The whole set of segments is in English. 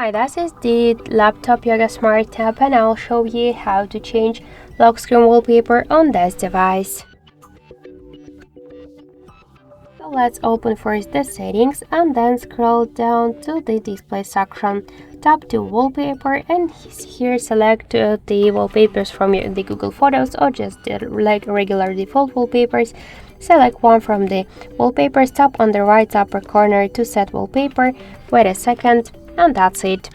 Hi, this is the laptop Yoga Smart tab and I'll show you how to change lock screen wallpaper on this device. So let's open first the settings and then scroll down to the display section. Tap to wallpaper and here select the wallpapers from the Google Photos or just like regular default wallpapers. Select one from the wallpapers, tap on the right upper corner to set wallpaper, wait a second, and that's it.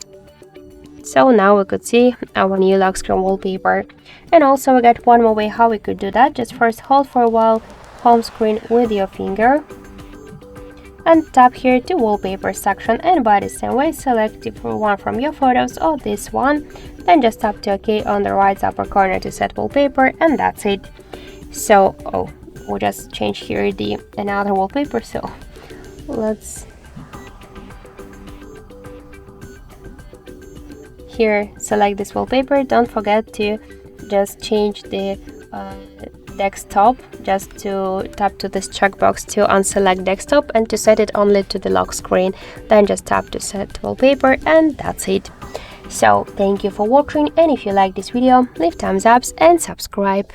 So now we could see our new lock screen wallpaper. And also we got one more way how we could do that. Just first hold for a while home screen with your finger and tap here to wallpaper section, and by the same way select one from your photos or this one, then just tap to OK on the right upper corner to set wallpaper, and that's it. So we'll just change here the another wallpaper, so let's here select this wallpaper. Don't forget to just change the desktop, just to tap to this checkbox to unselect desktop and to set it only to the lock screen, then just tap to set wallpaper, and that's it. So thank you for watching, and if you like this video, leave thumbs up and subscribe.